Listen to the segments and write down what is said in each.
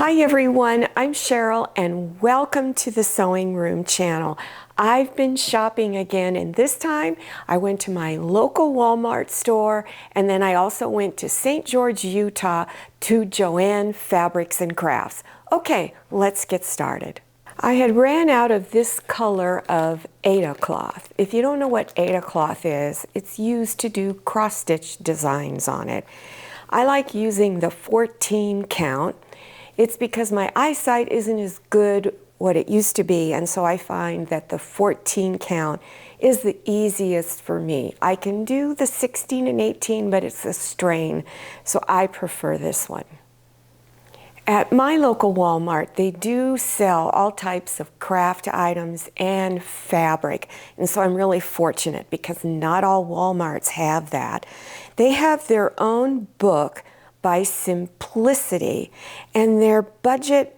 Hi everyone, I'm Cheryl and welcome to the Sewing Room channel. I've been shopping again, and this time I went to my local Walmart store, and then I also went to St. George, Utah to Joann Fabrics and Crafts. Okay, let's get started. I had ran out of this color of Aida cloth. If you don't know what Aida cloth is, it's used to do cross-stitch designs on it. I like using the 14 count. It's because my eyesight isn't as good what it used to be, and so I find that the 14 count is the easiest for me. I can do the 16 and 18, but it's a strain, so I prefer this one. At my local Walmart, they do sell all types of craft items and fabric, and so I'm really fortunate because not all Walmarts have that. They have their own book by Simplicity and their budget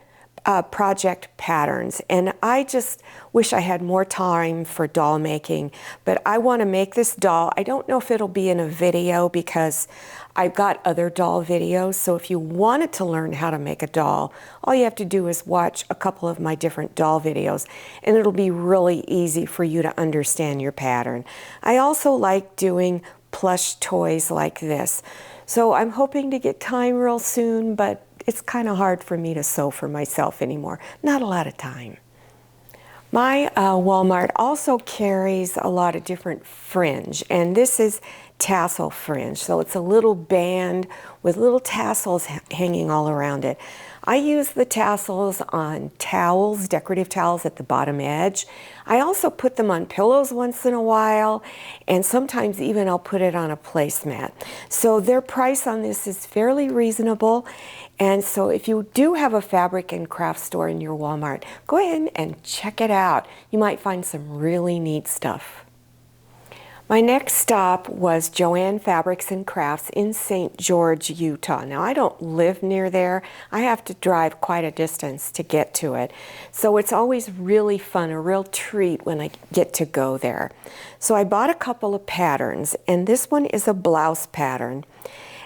project patterns, and I just wish I had more time for doll making, but I want to make this doll. I don't know if it'll be in a video because I've got other doll videos, so if you wanted to learn how to make a doll, all you have to do is watch a couple of my different doll videos and it'll be really easy for you to understand your pattern. I also like doing plush toys like this. So I'm hoping to get time real soon, but it's kind of hard for me to sew for myself anymore. Not a lot of time. My Walmart also carries a lot of different fringe, and this is tassel fringe. So it's a little band with little tassels hanging all around it. I use the tassels on towels, decorative towels at the bottom edge. I also put them on pillows once in a while, and sometimes even I'll put it on a placemat. So their price on this is fairly reasonable. And so if you do have a fabric and craft store in your Walmart, go ahead and check it out. You might find some really neat stuff. My next stop was Joann Fabrics and Crafts in St. George, Utah. Now, I don't live near there. I have to drive quite a distance to get to it. So it's always really fun, a real treat when I get to go there. So I bought a couple of patterns, and this one is a blouse pattern.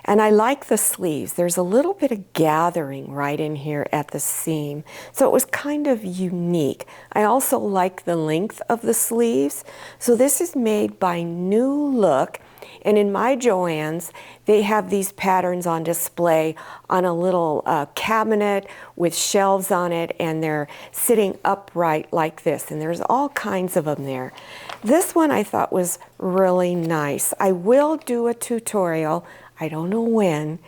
And I like the sleeves. There's a little bit of gathering right in here at the seam. So it was kind of unique. I also like the length of the sleeves. So this is made by New Look. And in my Joann's, they have these patterns on display on a little cabinet with shelves on it, and they're sitting upright like this. And there's all kinds of them there. This one I thought was really nice. I will do a tutorial, I don't know when,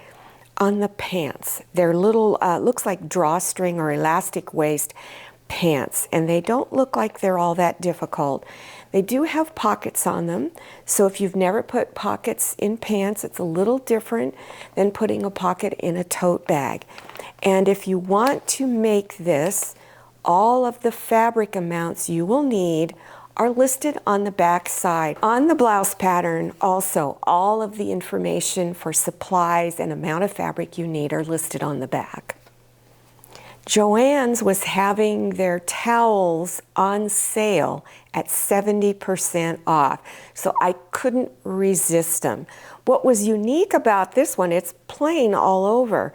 on the pants. They're little, looks like drawstring or elastic waist pants, and they don't look like they're all that difficult. They do have pockets on them, so if you've never put pockets in pants, it's a little different than putting a pocket in a tote bag. And if you want to make this, all of the fabric amounts you will need are listed on the back side. On the blouse pattern also, all of the information for supplies and amount of fabric you need are listed on the back. Joann's was having their towels on sale at 70% off, so I couldn't resist them. What was unique about this one, it's plain all over,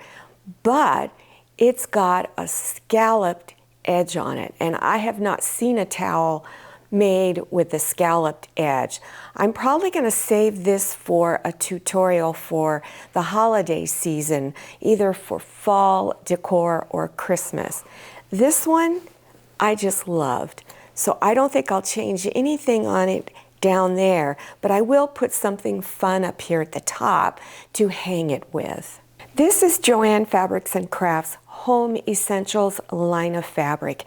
but it's got a scalloped edge on it, and I have not seen a towel made with the scalloped edge. I'm probably going to save this for a tutorial for the holiday season, either for fall decor or Christmas. This one I just loved, so I don't think I'll change anything on it down there, but I will put something fun up here at the top to hang it with. This is Joann Fabrics and Crafts Home Essentials line of fabric,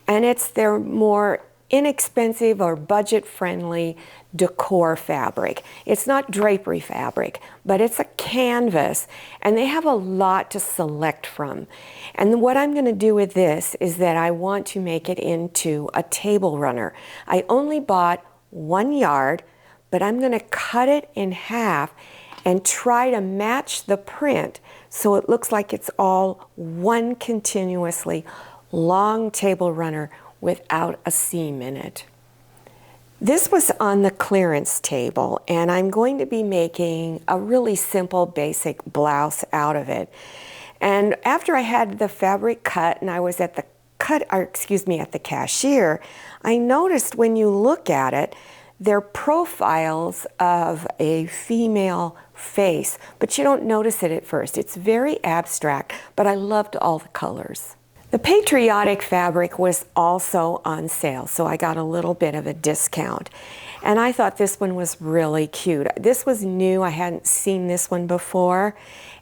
and it's their more inexpensive or budget-friendly decor fabric. It's not drapery fabric, but it's a canvas, and they have a lot to select from. And what I'm going to do with this is that I want to make it into a table runner. I only bought 1 yard, but I'm going to cut it in half and try to match the print so it looks like it's all one continuously long table runner without a seam in it. This was on the clearance table, and I'm going to be making a really simple basic blouse out of it. And after I had the fabric cut and I was at the at the cashier, I noticed when you look at it, they're profiles of a female face, but you don't notice it at first. It's very abstract, but I loved all the colors. The Patriotic fabric was also on sale, so I got a little bit of a discount. And I thought this one was really cute. This was new, I hadn't seen this one before.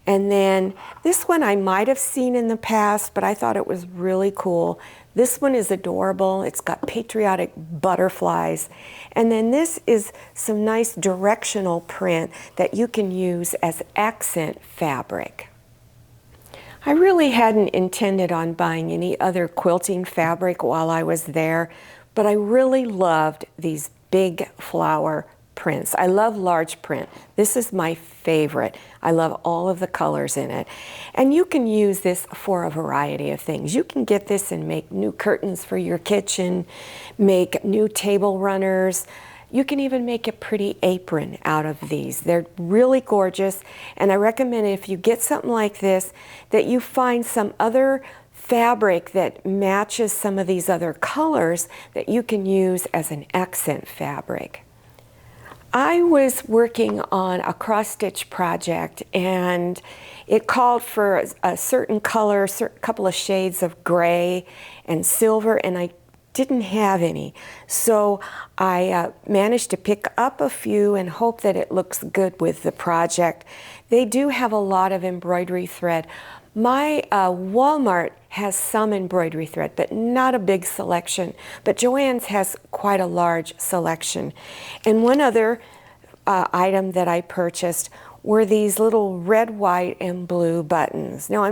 And then this one I might have seen in the past, but I thought it was really cool. This one is adorable. It's got patriotic butterflies. And then this is some nice directional print that you can use as accent fabric. I really hadn't intended on buying any other quilting fabric while I was there, but I really loved these big flower prints. I love large print. This is my favorite. I love all of the colors in it. And you can use this for a variety of things. You can get this and make new curtains for your kitchen, make new table runners. You can even make a pretty apron out of these. They're really gorgeous, and I recommend if you get something like this that you find some other fabric that matches some of these other colors that you can use as an accent fabric. I was working on a cross-stitch project, and it called for a certain color, a couple of shades of gray and silver, and I didn't have any. So I managed to pick up a few and hope that it looks good with the project. They do have a lot of embroidery thread. My Walmart has some embroidery thread, but not a big selection. But Joann's has quite a large selection. And one other item that I purchased were these little red, white, and blue buttons. Now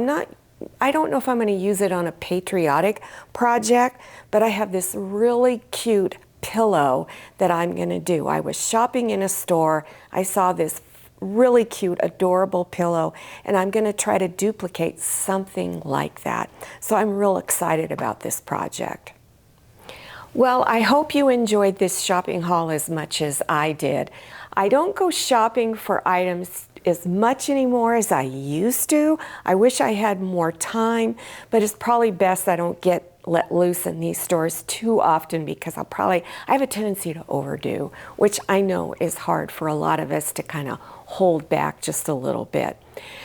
I don't know if I'm going to use it on a patriotic project, but I have this really cute pillow that I'm going to do. I was shopping in a store. I saw this really cute, adorable pillow, and I'm going to try to duplicate something like that. So I'm real excited about this project. Well, I hope you enjoyed this shopping haul as much as I did. I don't go shopping for items as much anymore as I used to. I wish I had more time, but it's probably best I don't get let loose in these stores too often because I have a tendency to overdo, which I know is hard for a lot of us to kind of hold back just a little bit.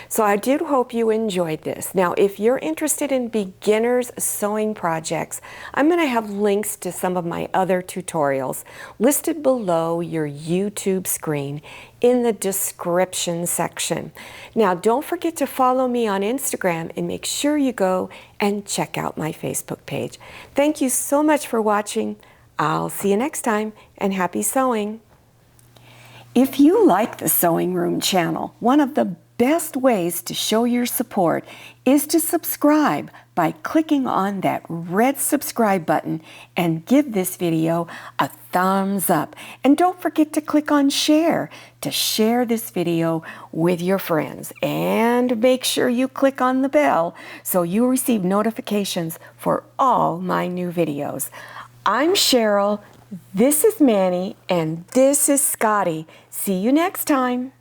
So I do hope you enjoyed this. Now, if you're interested in beginners sewing projects, I'm going to have links to some of my other tutorials listed below your YouTube screen in the description section. Now, don't forget to follow me on Instagram and make sure you go and check out my Facebook page. Thank you so much for watching. I'll see you next time, and happy sewing. If you like the Sewing Room channel, one of the best ways to show your support is to subscribe by clicking on that red subscribe button and give this video a thumbs up. And don't forget to click on share to share this video with your friends. And make sure you click on the bell so you receive notifications for all my new videos. I'm Cheryl, this is Manny, and this is Scotty. See you next time.